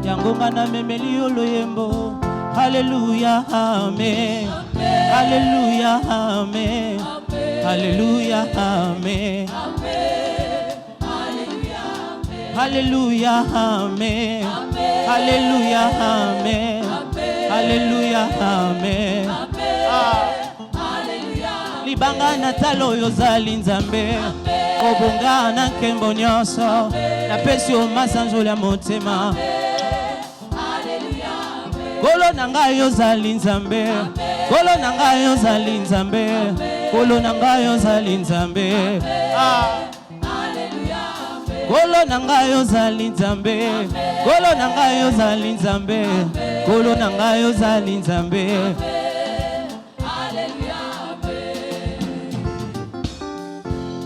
yangonga na memeli oloyembo. Alléluia, amen. Alléluia, amen. Alléluia, amen. Alléluia, amen. Alléluia, amen. Alléluia, amen. Libanga na talo yozali nzambe. Obonga na nkembo nyonso. Na pesi o masanzo ya motema. Kolo nanga yozali nzambe. Kolo nanga yozali nzambe. Kolo nanga yozali nzambe. Kolo nanga yozali nzambe. Kolo nanga yozali nzambe. Kolo nanga yozali nzambe.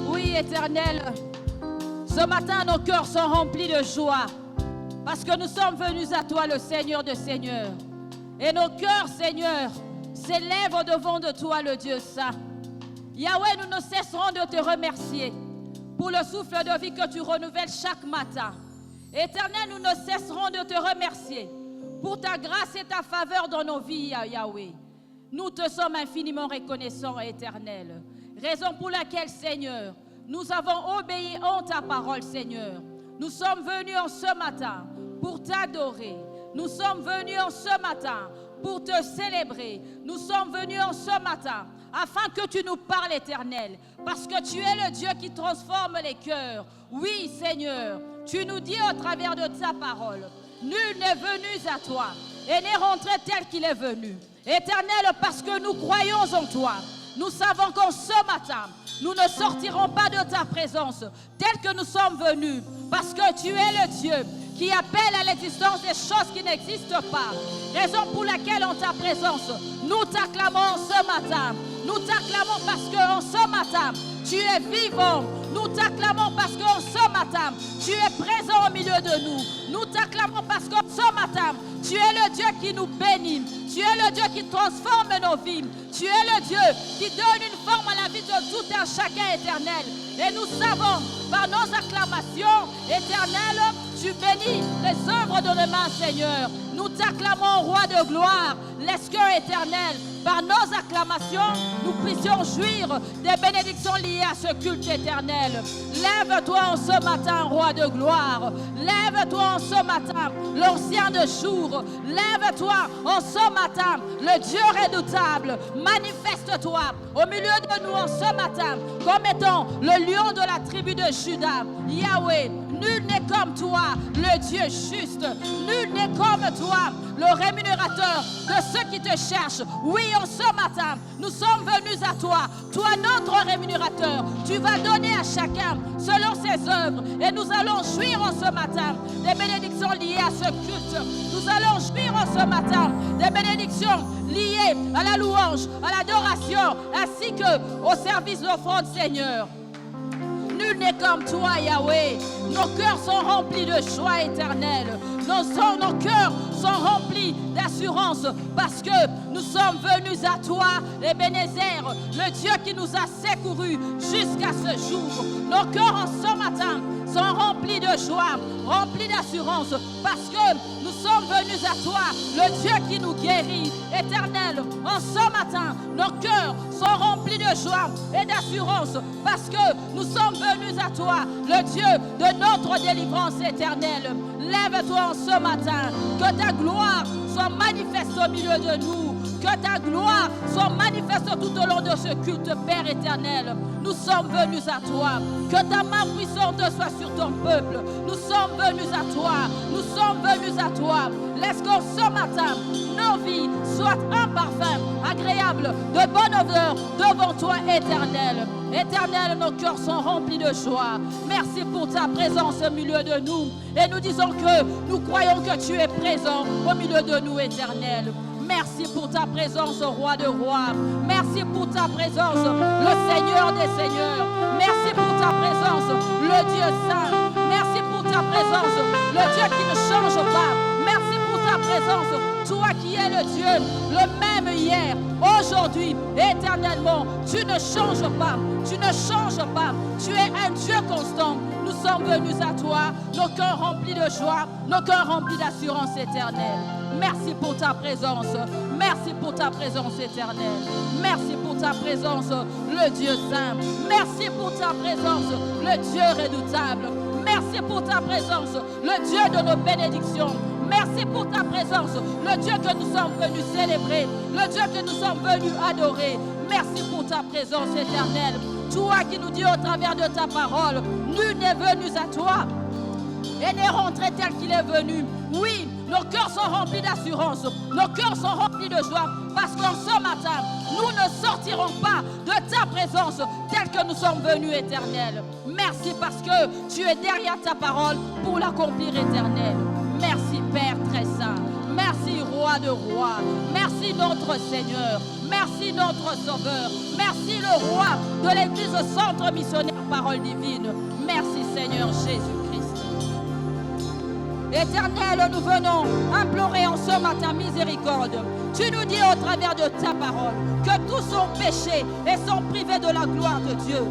Oui, Éternel, ce matin nos cœurs sont remplis de joie parce que nous sommes venus à toi, le Seigneur de Seigneurs. Et nos cœurs, Seigneur, s'élèvent au-devant de toi, le Dieu saint. Yahweh, nous ne cesserons de te remercier pour le souffle de vie que tu renouvelles chaque matin. Éternel, nous ne cesserons de te remercier pour ta grâce et ta faveur dans nos vies, Yahweh. Nous te sommes infiniment reconnaissants, Éternel. Raison pour laquelle, Seigneur, nous avons obéi en ta parole, Seigneur. Nous sommes venus en ce matin pour t'adorer. Nous sommes venus en ce matin pour te célébrer. Nous sommes venus en ce matin afin que tu nous parles, Éternel, parce que tu es le Dieu qui transforme les cœurs. Oui, Seigneur, tu nous dis au travers de ta parole, nul n'est venu à toi et n'est rentré tel qu'il est venu. Éternel, parce que nous croyons en toi, nous savons qu'en ce matin, nous ne sortirons pas de ta présence tel que nous sommes venus, parce que tu es le Dieu qui appelle à l'existence des choses qui n'existent pas. Raison pour laquelle en ta présence, nous t'acclamons ce matin. Nous t'acclamons parce qu'en ce matin, tu es vivant. Nous t'acclamons parce qu'en ce matin, tu es présent au milieu de nous. Nous t'acclamons parce qu'en ce matin, tu es le Dieu qui nous bénit. Tu es le Dieu qui transforme nos vies. Tu es le Dieu qui donne une forme à la vie de tout un chacun, Éternel. Et nous savons, par nos acclamations, Éternel, tu bénis les œuvres de nos mains, Seigneur. Nous t'acclamons, Roi de gloire. Laisse que, Éternel, par nos acclamations, nous puissions jouir des bénédictions liées à ce culte éternel. Lève-toi en ce matin, Roi de gloire. Lève-toi en ce matin, l'ancien de jour. Lève-toi en ce matin, le Dieu redoutable. Manifeste-toi au milieu de nous en ce matin, comme étant le lion de la tribu de Juda. Yahweh, nul n'est comme toi, le Dieu juste. Nul n'est comme toi, le rémunérateur de ceux qui te cherchent. Oui, en ce matin, nous sommes venus à toi. Toi, notre rémunérateur. Tu vas donner à chacun selon ses œuvres. Et nous allons jouir en ce matin des bénédictions liées à ce culte. Nous allons jouir en ce matin des bénédictions liées à la louange, à l'adoration, ainsi qu'au service de l'offrande, Seigneur. Nul n'est comme toi, Yahweh. Nos cœurs sont remplis de joie éternelle. Nos cœurs sont remplis d'assurance parce que nous sommes venus à toi, Ebenezer, le Dieu qui nous a secourus jusqu'à ce jour. Nos cœurs en ce matin sont remplis de joie, remplis d'assurance parce que nous sommes venus à toi, le Dieu qui nous guérit. Éternel, en ce matin, nos cœurs sont remplis de joie et d'assurance parce que nous sommes venus à toi, le Dieu de notre délivrance éternelle. Lève-toi en ce matin, que ta gloire soit manifeste au milieu de nous, que ta gloire soit manifeste tout au long de ce culte, Père éternel. Nous sommes venus à toi, que ta main puissante soit sur ton peuple. Nous sommes venus à toi, nous sommes venus à toi. Laisse qu'en ce matin, nos vies soient un parfum agréable, de bonne odeur devant toi, éternel. Éternel, nos cœurs sont remplis de joie. Merci pour ta présence au milieu de nous. Et nous disons que nous croyons que tu es présent au milieu de nous, éternel. Merci pour ta présence, Roi de rois. Merci pour ta présence, le Seigneur des seigneurs. Merci pour ta présence, le Dieu saint. Merci pour ta présence, le Dieu qui ne change pas. Merci pour ta présence, toi qui es le Dieu, le même hier, aujourd'hui, éternellement. Tu ne changes pas, tu ne changes pas. Tu es un Dieu constant. Nous sommes venus à toi, nos cœurs remplis de joie, nos cœurs remplis d'assurance éternelle. Merci pour ta présence. Merci pour ta présence éternelle. Merci pour ta présence, le Dieu saint. Merci pour ta présence, le Dieu redoutable. Merci pour ta présence, le Dieu de nos bénédictions. Merci pour ta présence, le Dieu que nous sommes venus célébrer, le Dieu que nous sommes venus adorer. Merci pour ta présence éternelle. Toi qui nous dis au travers de ta parole, nul n'est venu à toi et n'est rentré tel qu'il est venu. Oui, nos cœurs sont remplis d'assurance, nos cœurs sont remplis de joie, parce qu'en ce matin, nous ne sortirons pas de ta présence telle que nous sommes venus, éternel. Merci parce que tu es derrière ta parole pour l'accomplir, éternel. Merci Père très saint. Merci Roi de rois. Merci notre Seigneur. Merci notre Sauveur. Merci le Roi de l'Église Centre Missionnaire Parole Divine. Merci Seigneur Jésus-Christ. Éternel, nous venons implorer en ce matin miséricorde. Tu nous dis au travers de ta parole que tous ont péché et sont privés de la gloire de Dieu.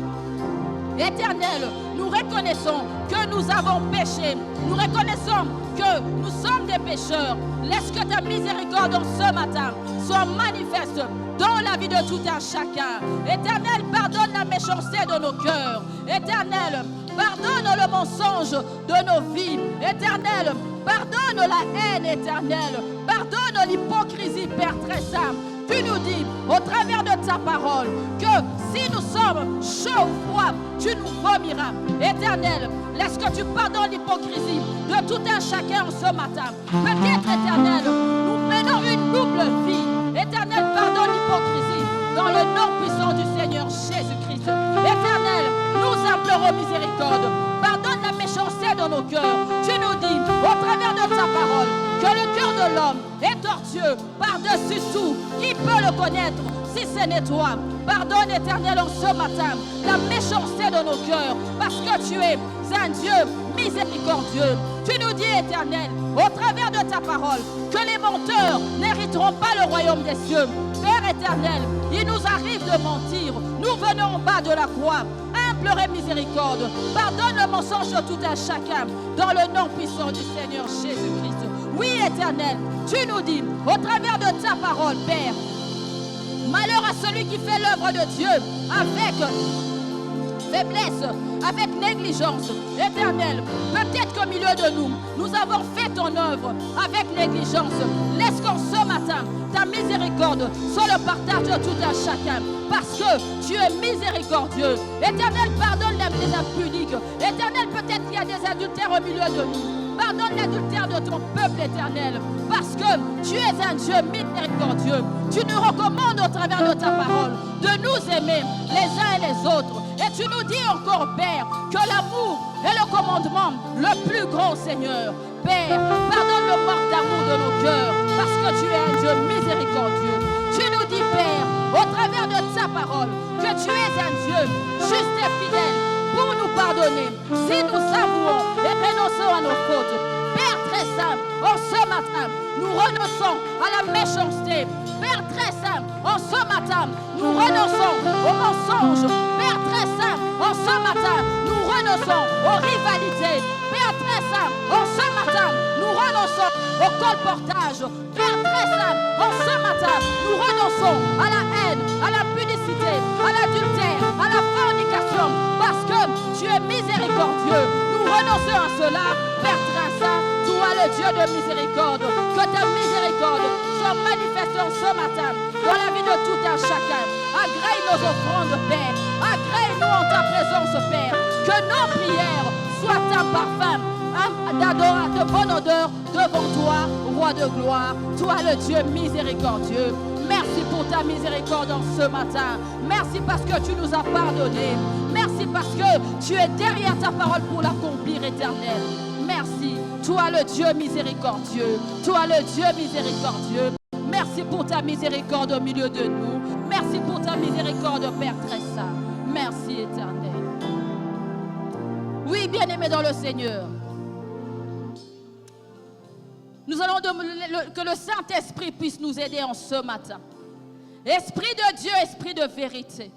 Éternel, nous reconnaissons que nous avons péché. Nous reconnaissons que nous sommes des pécheurs. Laisse que ta miséricorde en ce matin soit manifeste dans la vie de tout un chacun. Éternel, pardonne la méchanceté de nos cœurs. Éternel, pardonne le mensonge de nos vies. Éternel, pardonne la haine, éternelle. Pardonne l'hypocrisie, Père très saint. Tu nous dis, au travers de ta parole, que si nous sommes chauds ou froids, tu nous vomiras. Éternel, laisse que tu pardonnes l'hypocrisie de tout un chacun en ce matin. Peut-être, éternel, nous menons une double vie. Éternel, pardonne l'hypocrisie dans le nom puissant du Seigneur Jésus-Christ. Éternel, nous implorons miséricorde. Pardonne la méchanceté dans nos cœurs. Tu nous dis, au travers de ta parole, que le cœur de l'homme est tortueux par-dessus tout. Qui peut le connaître si ce n'est toi? Pardonne, éternel, en ce matin la méchanceté de nos cœurs, parce que tu es un Dieu miséricordieux. Tu nous dis, éternel, au travers de ta parole, que les menteurs n'hériteront pas le royaume des cieux. Père éternel, il nous arrive de mentir. Nous venons en bas de la croix implorer miséricorde. Pardonne le mensonge de tout un chacun dans le nom puissant du Seigneur Jésus-Christ. Oui, éternel, tu nous dis, au travers de ta parole, Père, malheur à celui qui fait l'œuvre de Dieu avec faiblesse, avec négligence. Éternel, peut-être qu'au milieu de nous, nous avons fait ton œuvre avec négligence. Laisse qu'en ce matin, ta miséricorde soit le partage de tout un chacun, parce que tu es miséricordieux. Éternel, pardonne les impudiques. Éternel, peut-être qu'il y a des adultères au milieu de nous. Pardonne l'adultère de ton peuple, éternel, parce que tu es un Dieu miséricordieux. Tu nous recommandes au travers de ta parole de nous aimer les uns et les autres. Et tu nous dis encore, Père, que l'amour est le commandement le plus grand, Seigneur. Père, pardonne le manque d'amour de nos cœurs, parce que tu es un Dieu miséricordieux. Tu nous dis, Père, au travers de ta parole, que tu es un Dieu juste et fidèle pour nous pardonner si nous avouons et renonçons à nos fautes. Père très saint, en ce matin, nous renonçons à la méchanceté. Père très saint, en ce matin, nous renonçons aux mensonges. Père très saint, en ce matin, nous renonçons aux rivalités. Père très saint, en ce matin, nous renonçons au colportage. Père très saint, en ce matin, nous renonçons à la haine, à la pudicité, à l'adultère, à la fornication, parce que tu es miséricordieux. Nous renonçons à cela, Père très saint, toi le Dieu de miséricorde. Que ta miséricorde soit manifeste en ce matin dans la vie de tout un chacun. Agrée nos offrandes, Père. Agrée-nous en ta présence, Père. Que nos prières soient un parfum de bonne odeur devant toi, Roi de gloire. Toi le Dieu miséricordieux. Merci pour ta miséricorde en ce matin. Merci parce que tu nous as pardonné. Merci parce que tu es derrière ta parole pour l'accomplir, éternel. Merci, toi le Dieu miséricordieux. Toi le Dieu miséricordieux. Merci pour ta miséricorde au milieu de nous. Merci pour ta miséricorde, Père très saint. Merci, éternel. Oui, bien-aimés dans le Seigneur. Nous allons demander que le Saint-Esprit puisse nous aider en ce matin. Esprit de Dieu, esprit de vérité.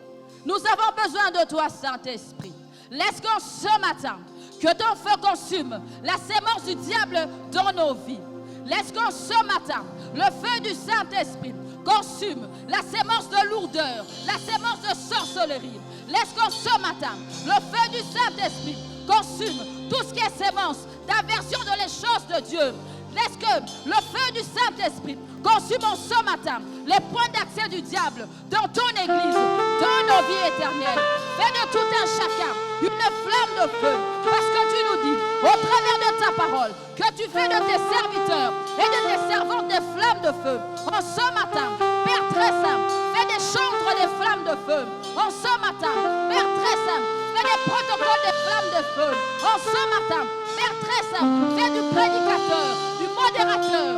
Nous avons besoin de toi, Saint-Esprit. Laisse qu'en ce matin, que ton feu consume la sémence du diable dans nos vies. Laisse qu'en ce matin, le feu du Saint-Esprit consume la sémence de lourdeur, la sémence de sorcellerie. Laisse qu'en ce matin, le feu du Saint-Esprit consume tout ce qui est sémence d'aversion de les choses de Dieu. Laisse que le feu du Saint-Esprit consume en ce matin les points d'accès du diable dans ton église, dans nos vies éternelles. Fais de tout un chacun une flamme de feu, parce que tu nous dis, au travers de ta parole, que tu fais de tes serviteurs et de tes servantes des flammes de feu. En ce matin, Père très saint, fais des chantres des flammes de feu. En ce matin, Père très saint, fais des protocoles des flammes de feu. En ce matin, Père très saint, fais du prédicateur, du modérateur,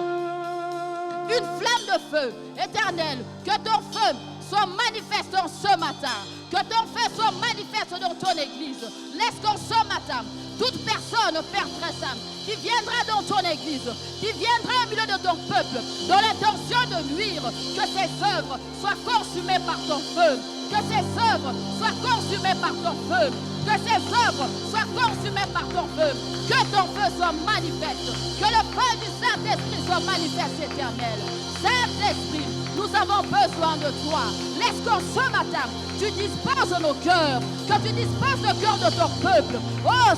une flamme de feu éternel. Que ton feu soit manifeste en ce matin. Que ton feu soit manifeste dans ton église. Laisse qu'en ce matin, toute personne, Père très saint, qui viendra dans ton église, qui viendra au milieu de ton peuple, dans l'intention de nuire, que ses œuvres soient consumées par ton feu. Que ses œuvres soient consumées par ton feu. Que ses œuvres soient consumées par ton feu. Que ton feu soit manifeste. Que le feu du Saint-Esprit soit manifeste éternel. Saint-Esprit, nous avons besoin de toi. Laisse qu'en ce matin, tu disposes nos cœurs. Que tu disposes le cœur de ton peuple. Oh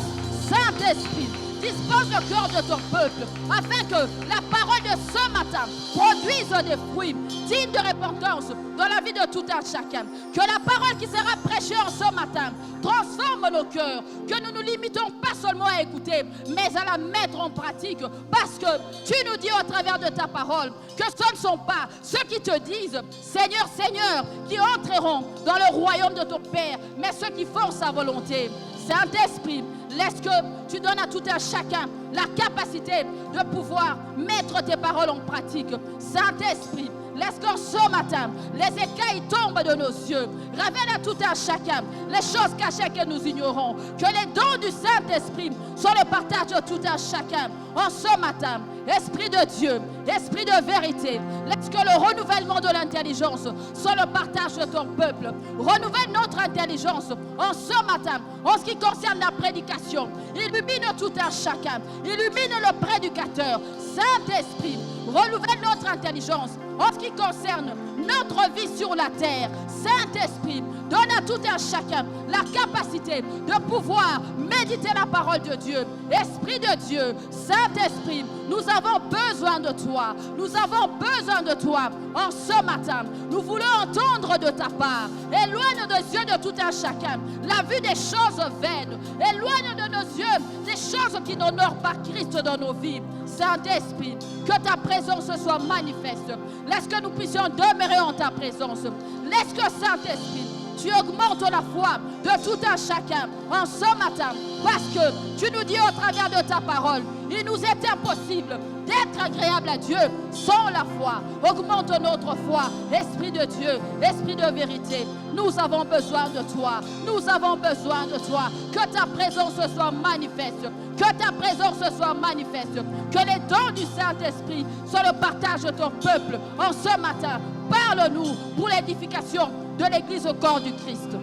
Saint-Esprit, dispose le cœur de ton peuple, afin que la parole de ce matin produise des fruits dignes de repentance dans la vie de tout un chacun. Que la parole qui sera prêchée en ce matin transforme nos cœurs, que nous ne nous limitons pas seulement à écouter, mais à la mettre en pratique, parce que tu nous dis au travers de ta parole que ce ne sont pas ceux qui te disent Seigneur, Seigneur, qui entreront dans le royaume de ton Père, mais ceux qui font sa volonté. Saint-Esprit, laisse que tu donnes à tout un chacun la capacité de pouvoir mettre tes paroles en pratique. Saint-Esprit, laisse qu'en ce matin, les écailles tombent de nos yeux. Révèle à tout un chacun les choses cachées que nous ignorons. Que les dons du Saint-Esprit soient le partage de tout un chacun. En ce matin, Esprit de Dieu, Esprit de vérité, laisse que le renouvellement de l'intelligence soit le partage de ton peuple. Renouvelle notre intelligence en ce matin, en ce qui concerne la prédication. Illumine tout un chacun. Illumine le prédicateur. Saint-Esprit, renouvelle notre intelligence en ce qui concerne notre vie sur la terre. Saint-Esprit, donne à tout un chacun la capacité de pouvoir méditer la parole de Dieu. Esprit de Dieu, Saint-Esprit, nous avons besoin de toi. Nous avons besoin de toi en ce matin. Nous voulons entendre de ta part. Éloigne des yeux de tout un chacun la vue des choses vaines. Éloigne de nos yeux des choses qui n'honorent pas Christ dans nos vies. Saint-Esprit, que ta présence soit manifeste. Laisse que nous puissions demeurer en ta présence. Laisse que Saint-Esprit, tu augmentes la foi de tout un chacun en ce matin, parce que tu nous dis au travers de ta parole, il nous est impossible d'être agréable à Dieu sans la foi. Augmente notre foi, Esprit de Dieu, Esprit de vérité. Nous avons besoin de toi. Nous avons besoin de toi. Que ta présence soit manifeste. Que ta présence soit manifeste. Que les dons du Saint-Esprit soient le partage de ton peuple en ce matin. Parle-nous pour l'édification de l'Église au corps du Christ.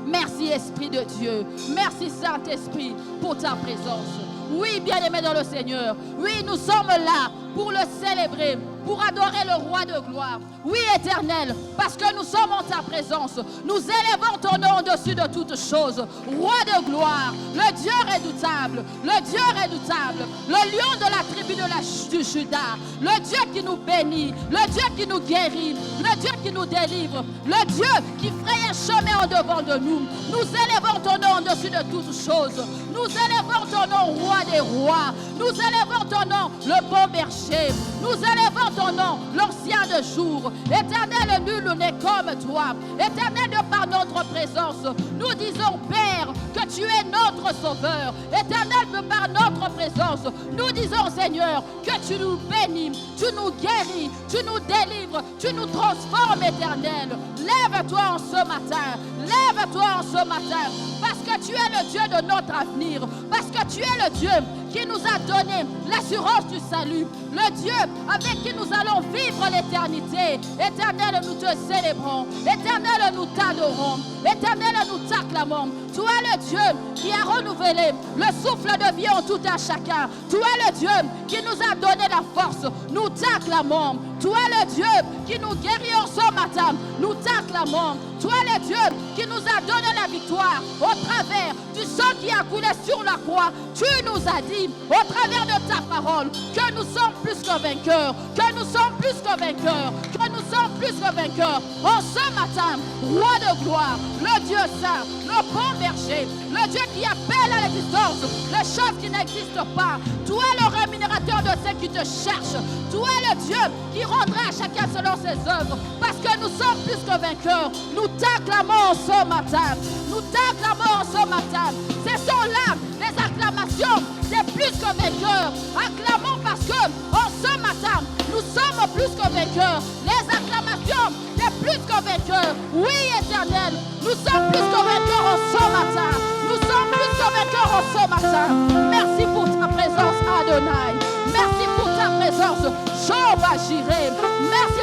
Merci Esprit de Dieu. Merci Saint-Esprit pour ta présence. Oui, bien-aimés dans le Seigneur. Oui, nous sommes là pour le célébrer, pour adorer le Roi de gloire. Oui, Éternel, parce que nous sommes en ta présence. Nous élevons ton nom au-dessus de toutes choses. Roi de gloire, le Dieu redoutable, le Dieu redoutable, le lion de la tribu du Juda, le Dieu qui nous bénit, le Dieu qui nous guérit, le Dieu qui nous délivre, le Dieu qui fraye un chemin en devant de nous. Nous élevons ton nom au-dessus de toutes choses. Nous élevons ton nom, Roi des rois. Nous élevons ton nom, le bon berger. Nous élevons ton nom, l'ancien de jour. Éternel, nul n'est comme toi. Éternel, de par notre présence, nous disons, Père, que tu es notre sauveur. Éternel, de par notre présence, nous disons, Seigneur, que tu nous bénis, tu nous guéris, tu nous délivres, tu nous transformes, Éternel. Lève-toi en ce matin. Lève-toi en ce matin. Parce que tu es le Dieu de notre avenir. Parce que tu es le Dieu qui nous a donné l'assurance du salut. Le Dieu avec qui nous allons vivre l'éternité. Éternel, nous te célébrons. Éternel, nous t'adorons. Éternel, nous t'acclamons. Toi le Dieu qui a renouvelé le souffle de vie en tout un chacun. Toi le Dieu qui nous a donné la force. Nous t'acclamons. Toi le Dieu qui nous guérit en ce matin. Nous t'acclamons. Toi le Dieu qui nous a donné la victoire au travers du sang qui a coulé sur la croix. Tu nous as dit au travers de ta parole que nous sommes plus que vainqueurs. Que nous sommes plus que vainqueurs. Que nous sommes plus que vainqueurs. En ce matin, roi de gloire, le Dieu saint, le bon berger, le Dieu qui appelle à l'existence les choses qui n'existent pas. Toi le rémunérateur de ceux qui te cherchent. Toi le Dieu qui rendra à chacun selon ses œuvres. Parce que nous sommes plus que vainqueurs. Nous t'acclamons ce matin. Nous t'acclamons ce matin. Ce sont là les acclamations des plus que vainqueurs. Acclamons parce que en ce matin, nous sommes plus que vainqueurs. Les acclamations des plus que vainqueurs. Oui, Éternel, nous sommes plus que vainqueurs en ce matin. Nous sommes plus que vainqueurs en ce matin. Merci pour ta présence, Adonai. Merci pour ta présence, Jehovah Jireh. Merci